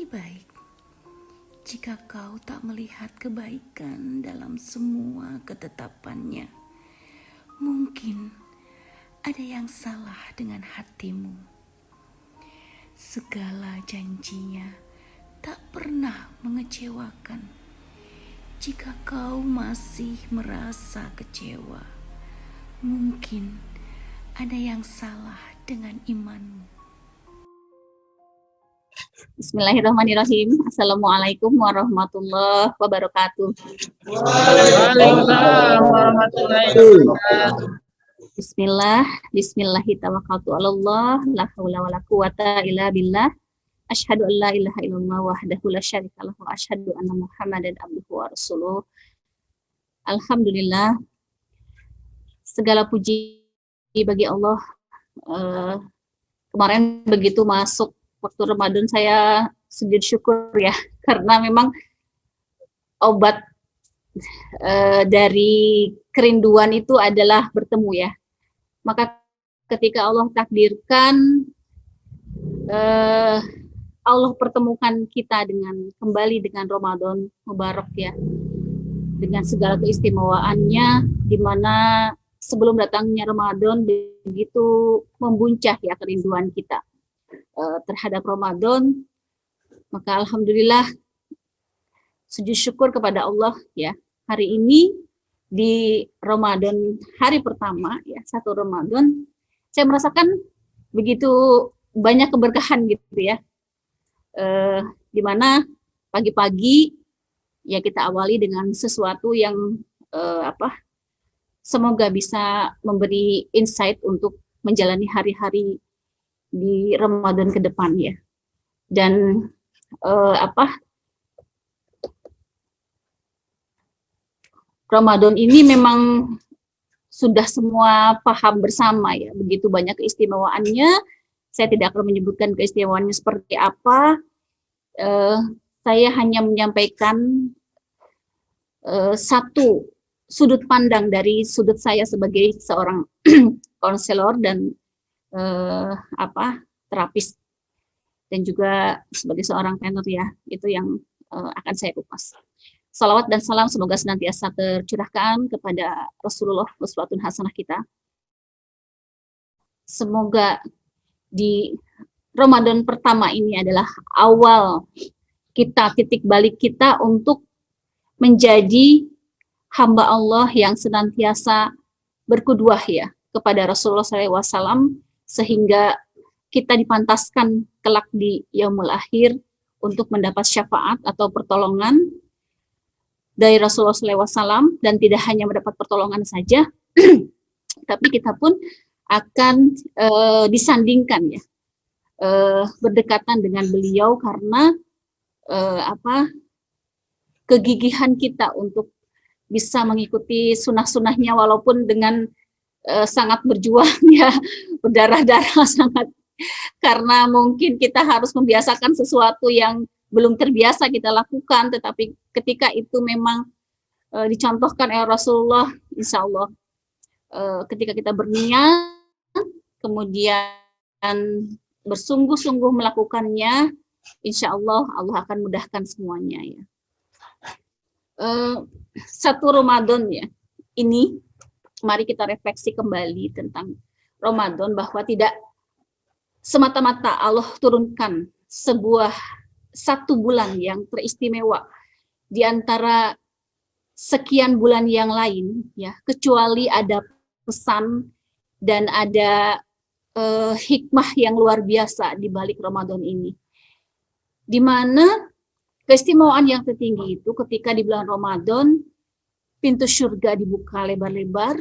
Lebih baik jika kau tak melihat kebaikan dalam semua ketetapannya. Mungkin ada yang salah dengan hatimu. Segala janjinya tak pernah mengecewakan. Jika kau masih merasa kecewa, mungkin ada yang salah dengan imanmu. Bismillahirrahmanirrahim. Assalamualaikum warahmatullahi wabarakatuh. Waalaikumsalam warahmatullahi wabarakatuh. Bismillahirrahmanirrahim. La haula wala quwata illa billah. Asyhadu an la ilaha illallah wahdahu la syarika lahu wa asyhadu anna Muhammadan abduhu wa rasuluh. Alhamdulillah. Segala puji bagi Allah. Kemarin begitu masuk waktu Ramadan saya sujud syukur ya, karena memang obat dari kerinduan itu adalah bertemu ya. Maka ketika Allah takdirkan Allah pertemukan kita kembali dengan Ramadan Mubarak ya, dengan segala keistimewaannya, di mana sebelum datangnya Ramadan begitu membuncah ya kerinduan kita terhadap Ramadan. Maka alhamdulillah sujud syukur kepada Allah ya, hari ini di Ramadan hari pertama ya, 1 Ramadan, saya merasakan begitu banyak keberkahan gitu ya, di mana pagi-pagi ya kita awali dengan sesuatu yang semoga bisa memberi insight untuk menjalani hari-hari di Ramadan ke depan ya. Dan Ramadan ini memang sudah semua paham bersama ya, begitu banyak keistimewaannya. Saya tidak akan menyebutkan keistimewaannya seperti apa. Saya hanya menyampaikan satu sudut pandang dari sudut saya sebagai seorang konselor dan terapis, dan juga sebagai seorang trainer ya, itu yang akan saya kupas. Salawat dan salam semoga senantiasa tercurahkan kepada Rasulullah uswatun hasanah kita. Semoga di Ramadan pertama ini adalah awal kita, titik balik kita untuk menjadi hamba Allah yang senantiasa berkuduah ya kepada Rasulullah SAW, sehingga kita dipantaskan kelak di yaumul akhir untuk mendapat syafaat atau pertolongan dari Rasulullah SAW, dan tidak hanya mendapat pertolongan saja, tapi kita pun akan disandingkan ya, berdekatan dengan beliau karena kegigihan kita untuk bisa mengikuti sunnah-sunnahnya, walaupun dengan sangat berjuang ya, berdarah-darah sangat, karena mungkin kita harus membiasakan sesuatu yang belum terbiasa kita lakukan, tetapi ketika itu memang dicontohkan oleh Rasulullah, insya Allah ketika kita berniat kemudian bersungguh-sungguh melakukannya, insya Allah Allah akan mudahkan semuanya ya. 1 Ramadan ya, ini mari kita refleksi kembali tentang Ramadan, bahwa tidak semata-mata Allah turunkan satu bulan yang teristimewa di antara sekian bulan yang lain ya, kecuali ada pesan dan ada hikmah yang luar biasa di balik Ramadan ini, di mana keistimewaan yang tertinggi itu ketika di bulan Ramadan pintu surga dibuka lebar-lebar,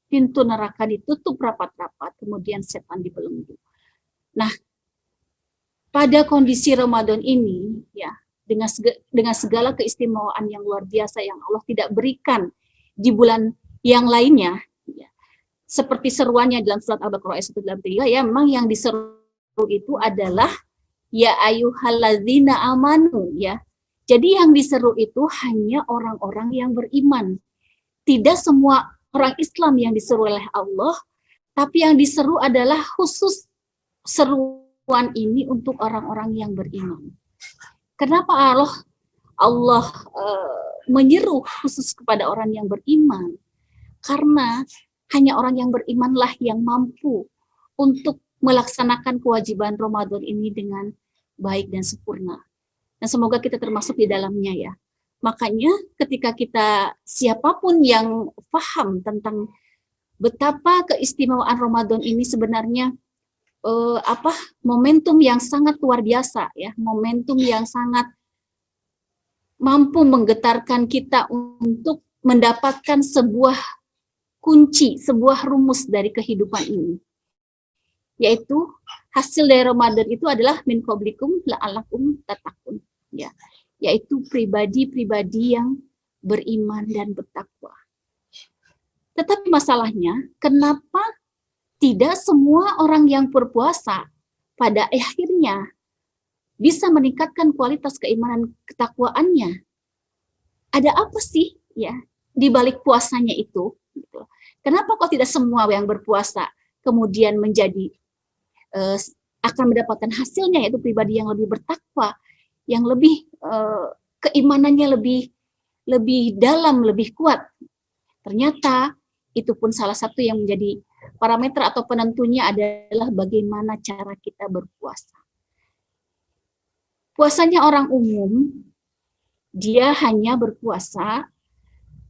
pintu neraka ditutup rapat-rapat, kemudian setan dibelenggu. Nah, pada kondisi Ramadan ini ya, dengan segala keistimewaan yang luar biasa yang Allah tidak berikan di bulan yang lainnya ya, seperti seruannya dalam surat Al-Baqarah ayat 183 ya, memang yang diseru itu adalah ya ayyuhalladzina amanu ya. Jadi yang diseru itu hanya orang-orang yang beriman. Tidak semua orang Islam yang diseru oleh Allah, tapi yang diseru adalah khusus seruan ini untuk orang-orang yang beriman. Kenapa Allah menyeru khusus kepada orang yang beriman? Karena hanya orang yang berimanlah yang mampu untuk melaksanakan kewajiban Ramadan ini dengan baik dan sempurna. Dan semoga kita termasuk di dalamnya ya. Makanya ketika kita, siapapun yang paham tentang betapa keistimewaan Ramadan ini sebenarnya momentum yang sangat luar biasa ya, momentum yang sangat mampu menggetarkan kita untuk mendapatkan sebuah kunci, sebuah rumus dari kehidupan ini. Yaitu hasil dari Ramadan itu adalah min qablikum la'allakum tattaqun, ya. Yaitu pribadi-pribadi yang beriman dan bertakwa. Tetapi masalahnya, kenapa tidak semua orang yang berpuasa pada akhirnya bisa meningkatkan kualitas keimanan ketakwaannya? Ada apa sih ya di balik puasanya itu? Gitu. Kenapa kok tidak semua yang berpuasa kemudian menjadi akan mendapatkan hasilnya, yaitu pribadi yang lebih bertakwa, yang lebih keimanannya lebih dalam, lebih kuat? Ternyata itu pun salah satu yang menjadi parameter atau penentunya adalah bagaimana cara kita berpuasa. Puasanya orang umum, dia hanya berpuasa,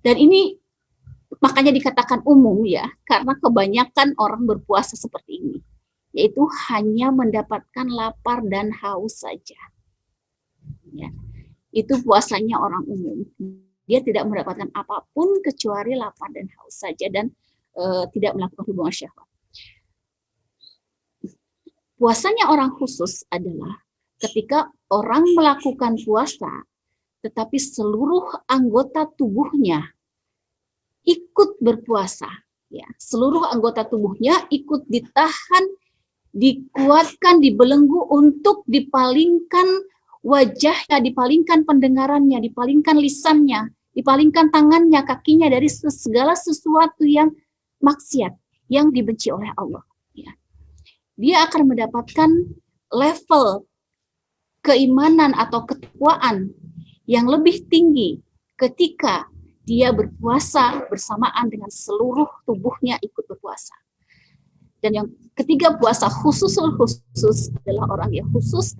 dan ini makanya dikatakan umum ya, karena kebanyakan orang berpuasa seperti ini, yaitu hanya mendapatkan lapar dan haus saja. Ya, itu puasanya orang umum. Dia tidak mendapatkan apapun kecuali lapar dan haus saja, dan tidak melakukan hubungan syahwat. Puasanya orang khusus adalah ketika orang melakukan puasa, tetapi seluruh anggota tubuhnya ikut berpuasa. Ya, seluruh anggota tubuhnya ikut ditahan, dikuatkan, dibelenggu untuk dipalingkan wajahnya, dipalingkan pendengarannya, dipalingkan lisannya, dipalingkan tangannya, kakinya dari segala sesuatu yang maksiat, yang dibenci oleh Allah. Ya. Dia akan mendapatkan level keimanan atau ketakwaan yang lebih tinggi ketika dia berpuasa bersamaan dengan seluruh tubuhnya ikut berpuasa. Dan yang ketiga, puasa khusus adalah orang yang khusus,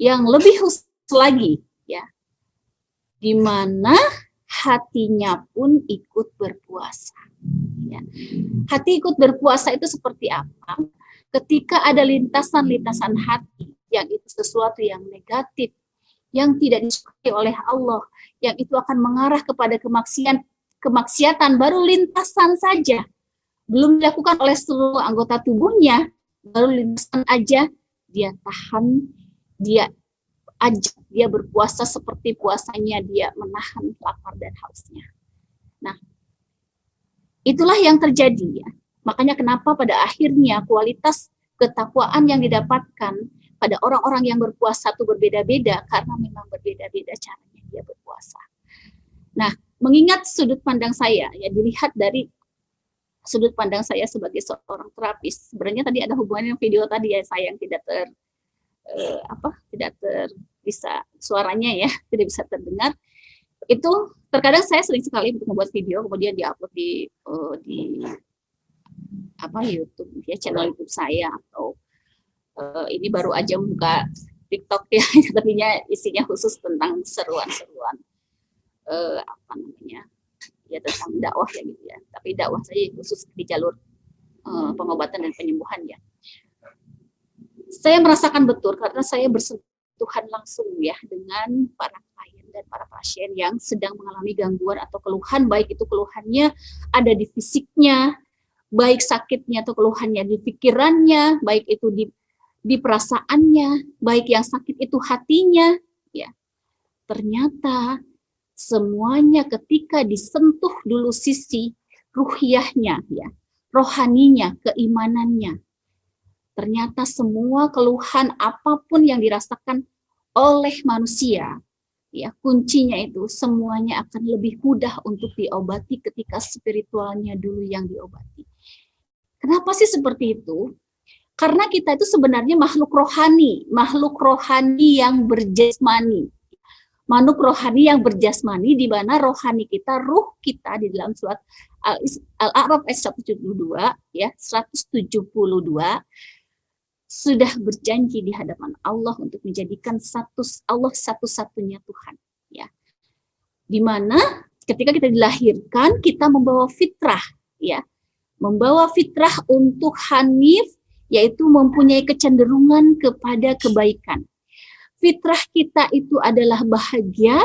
yang lebih khusus lagi, ya, di mana hatinya pun ikut berpuasa. Ya. Hati ikut berpuasa itu seperti apa? Ketika ada lintasan-lintasan hati yang itu sesuatu yang negatif, yang tidak disukai oleh Allah, yang itu akan mengarah kepada kemaksiatan, baru lintasan saja, belum dilakukan oleh seluruh anggota tubuhnya, baru lintasan aja, dia tahan, dia ajak dia berpuasa seperti puasanya dia menahan lapar dan hausnya. Nah, itulah yang terjadi ya. Makanya kenapa pada akhirnya kualitas ketakwaan yang didapatkan pada orang-orang yang berpuasa itu berbeda-beda, karena memang berbeda-beda caranya dia berpuasa. Nah, mengingat sudut pandang saya, ya dilihat dari sudut pandang saya sebagai seorang terapis. Sebenarnya tadi ada hubungannya dengan video tadi ya, saya yang tidak bisa suaranya ya, tidak bisa terdengar. Itu terkadang saya sering sekali membuat video kemudian diupload di YouTube ya, channel YouTube saya, atau ini baru aja buka TikTok ya, tapi isinya khusus tentang seruan-seruan ya tentang dakwah ya gitu ya, tapi dakwah saya khusus di jalur pengobatan dan penyembuhan ya. Saya merasakan betul karena saya bersentuhan langsung ya dengan para klien dan para pasien yang sedang mengalami gangguan atau keluhan, baik itu keluhannya ada di fisiknya, baik sakitnya atau keluhannya di pikirannya, baik itu di perasaannya, baik yang sakit itu hatinya, ya. Ternyata semuanya ketika disentuh dulu sisi ruhiyahnya, ya, rohaninya, keimanannya, ternyata semua keluhan apapun yang dirasakan oleh manusia, ya, kuncinya itu semuanya akan lebih mudah untuk diobati ketika spiritualnya dulu yang diobati. Kenapa sih seperti itu? Karena kita itu sebenarnya makhluk rohani yang berjasmani. Makhluk rohani yang berjasmani, di mana rohani kita, ruh kita di dalam surat Al-A'raf ayat 172 ya, 172 sudah berjanji di hadapan Allah untuk menjadikan Allah satu-satunya Tuhan ya. Di mana ketika kita dilahirkan kita membawa fitrah ya. Membawa fitrah untuk hanif, yaitu mempunyai kecenderungan kepada kebaikan. Fitrah kita itu adalah bahagia,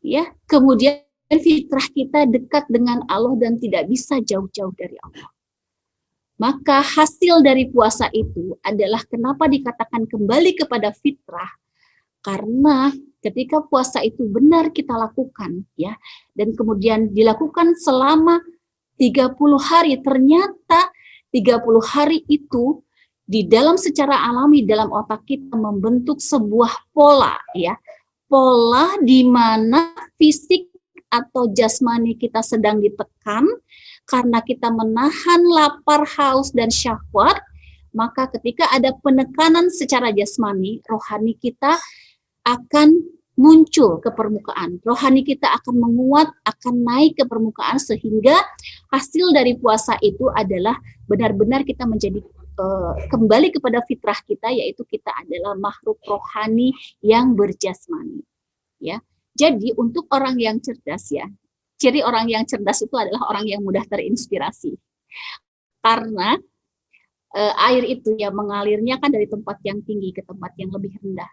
ya. Kemudian fitrah kita dekat dengan Allah dan tidak bisa jauh-jauh dari Allah. Maka hasil dari puasa itu adalah kenapa dikatakan kembali kepada fitrah, karena ketika puasa itu benar kita lakukan, ya, dan kemudian dilakukan selama 30 hari, ternyata 30 hari itu di dalam secara alami dalam otak kita membentuk sebuah pola ya. Pola di mana fisik atau jasmani kita sedang ditekan karena kita menahan lapar, haus dan syahwat, maka ketika ada penekanan secara jasmani, rohani kita akan muncul ke permukaan. Rohani kita akan menguat, akan naik ke permukaan, sehingga hasil dari puasa itu adalah benar-benar kita menjadi kembali kepada fitrah kita, yaitu kita adalah makhluk rohani yang berjasmani. Ya, jadi untuk orang yang cerdas ya, ciri orang yang cerdas itu adalah orang yang mudah terinspirasi. Karena air itu ya mengalirnya kan dari tempat yang tinggi ke tempat yang lebih rendah.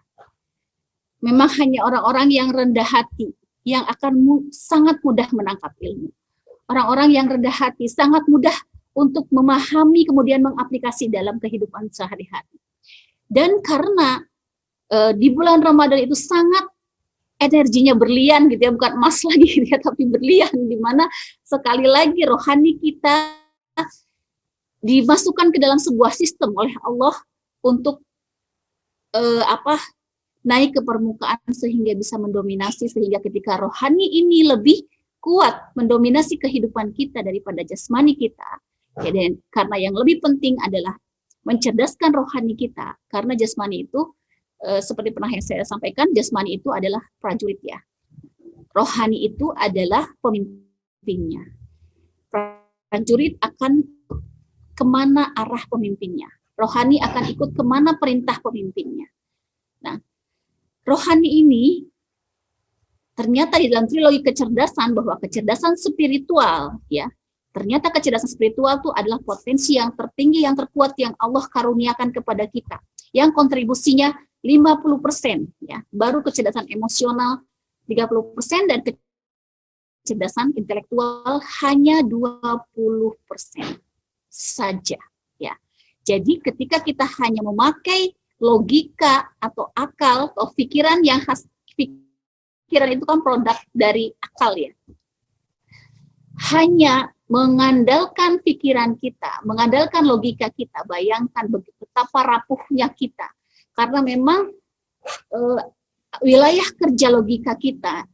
Memang hanya orang-orang yang rendah hati yang akan sangat mudah menangkap ilmu. Orang-orang yang rendah hati sangat mudah untuk memahami kemudian mengaplikasi dalam kehidupan sehari-hari. Dan karena di bulan Ramadan itu sangat energinya berlian gitu ya, bukan emas lagi gitu ya, tapi berlian, di mana sekali lagi rohani kita dimasukkan ke dalam sebuah sistem oleh Allah untuk naik ke permukaan sehingga bisa mendominasi, sehingga ketika rohani ini lebih kuat mendominasi kehidupan kita daripada jasmani kita. Ya, dan karena yang lebih penting adalah mencerdaskan rohani kita, karena jasmani itu seperti pernah yang saya sampaikan, jasmani itu adalah prajurit ya. Rohani itu adalah pemimpinnya. Prajurit akan kemana arah pemimpinnya. Rohani akan ikut kemana perintah pemimpinnya. Nah, rohani ini ternyata di dalam trilogi kecerdasan, bahwa kecerdasan spiritual ya, ternyata kecerdasan spiritual itu adalah potensi yang tertinggi, yang terkuat yang Allah karuniakan kepada kita, yang kontribusinya 50% ya, baru kecerdasan emosional 30% dan kecerdasan intelektual hanya 20% saja ya. Jadi ketika kita hanya memakai logika atau akal atau pikiran yang pikiran itu kan produk dari akal ya. Hanya mengandalkan pikiran kita, mengandalkan logika kita, bayangkan betapa rapuhnya kita. Karena memang wilayah kerja logika kita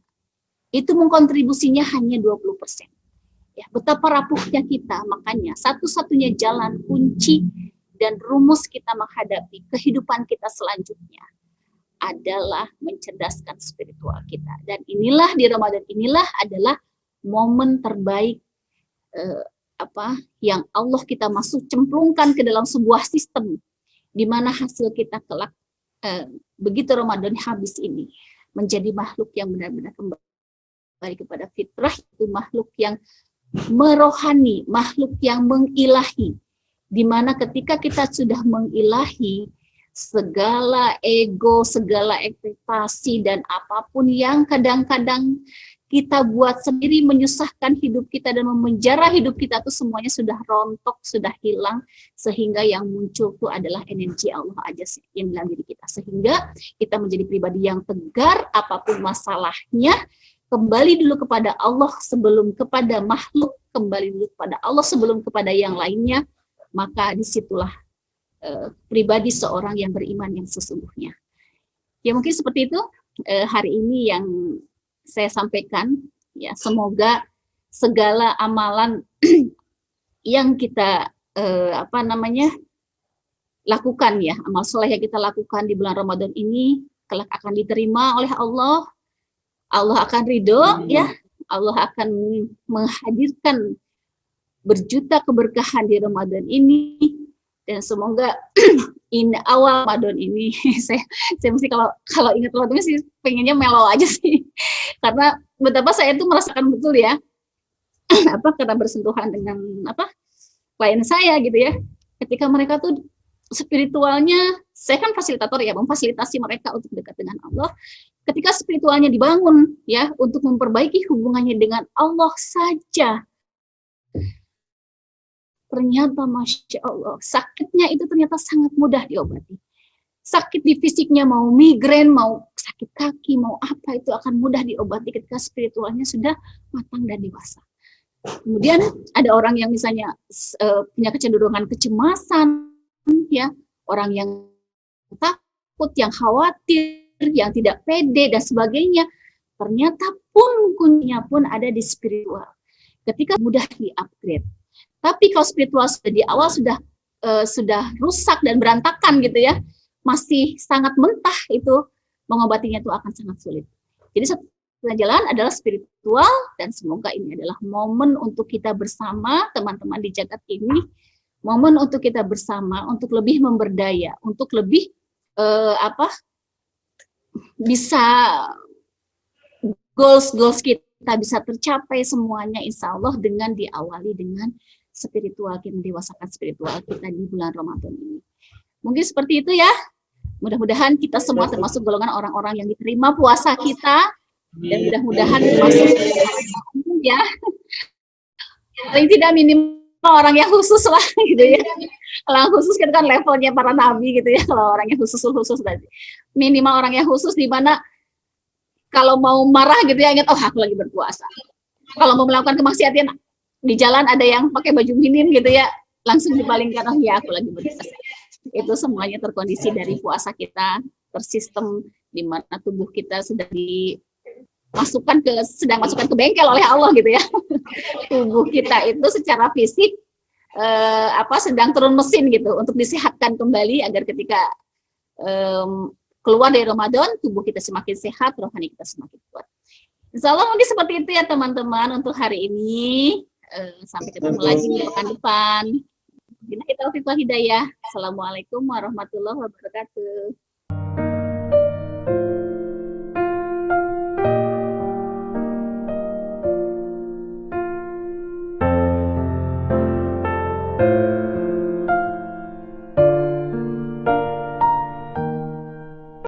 itu mengkontribusinya hanya 20%. Ya, betapa rapuhnya kita, makanya satu-satunya jalan kunci dan rumus kita menghadapi kehidupan kita selanjutnya adalah mencerdaskan spiritual kita. Dan inilah di Ramadan inilah adalah momen terbaik yang Allah kita masuk cemplungkan ke dalam sebuah sistem di mana hasil kita kelak begitu Ramadan habis ini menjadi makhluk yang benar-benar kembali kepada fitrah, itu makhluk yang merohani, makhluk yang mengilahi, di mana ketika kita sudah mengilahi, segala ego, segala ekspektasi dan apapun yang kadang-kadang kita buat sendiri menyusahkan hidup kita dan memenjara hidup kita, itu semuanya sudah rontok, sudah hilang, sehingga yang muncul itu adalah energi Allah aja yang dalam diri kita, sehingga kita menjadi pribadi yang tegar apapun masalahnya. Kembali dulu kepada Allah sebelum kepada makhluk, kembali dulu kepada Allah sebelum kepada yang lainnya, maka disitulah pribadi seorang yang beriman yang sesungguhnya. Ya mungkin seperti itu hari ini yang saya sampaikan. Ya, semoga segala amalan yang kita lakukan ya, amal soleh yang kita lakukan di bulan Ramadan ini kelak akan diterima oleh Allah. Allah akan ridho ya, Allah akan menghadirkan berjuta keberkahan di Ramadan ini, dan semoga ini awal Ramadan ini saya mesti kalau ingat Ramadan sih pengennya melo aja sih, karena betapa saya itu merasakan betul ya karena bersentuhan dengan klien saya gitu ya, ketika mereka tuh spiritualnya, saya kan fasilitator ya, memfasilitasi mereka untuk dekat dengan Allah. Ketika spiritualnya dibangun ya untuk memperbaiki hubungannya dengan Allah saja, ternyata Masya Allah sakitnya itu ternyata sangat mudah diobati. Sakit di fisiknya, mau migrain, mau sakit kaki, mau apa, itu akan mudah diobati ketika spiritualnya sudah matang dan dewasa. Kemudian ada orang yang misalnya punya kecenderungan kecemasan ya, orang yang takut, yang khawatir, yang tidak pede dan sebagainya, ternyata pun kuncinya pun ada di spiritual. Ketika mudah di-upgrade. Tapi kalau spiritual sudah di awal sudah rusak dan berantakan gitu ya, masih sangat mentah, itu mengobatinya itu akan sangat sulit. Jadi satu jalan adalah spiritual, dan semoga ini adalah momen untuk kita bersama teman-teman di jagat ini, momen untuk kita bersama untuk lebih memberdaya, untuk lebih bisa goals kita bisa tercapai semuanya insya Allah dengan diawali dengan spiritual, kita mendewasakan spiritual kita di bulan Ramadan ini. Mungkin seperti itu ya. Mudah-mudahan kita semua termasuk golongan orang-orang yang diterima puasa kita, dan mudah-mudahan termasuk ya paling tidak minimal orang yang khusus lah gitu ya. Kalau khusus kan levelnya para nabi gitu ya. Kalau orang yang khusus tadi minimal orang yang khusus, di mana kalau mau marah gitu ya ingat, oh aku lagi berpuasa. Kalau mau melakukan kemaksiatan di jalan ada yang pakai baju minim gitu ya, langsung dipalingkan, oh ya aku lagi berpuasa. Itu semuanya terkondisi dari puasa kita, tersistem di mana tubuh kita sedang masukkan ke bengkel oleh Allah gitu ya. Tubuh kita itu secara fisik sedang turun mesin gitu untuk disehatkan kembali, agar ketika keluar dari Ramadan tubuh kita semakin sehat, rohani kita semakin kuat. Insya Allah mungkin seperti itu ya teman-teman untuk hari ini. Sampai ketemu lagi di pekan depan. Kita hidayah. Assalamualaikum warahmatullahi wabarakatuh.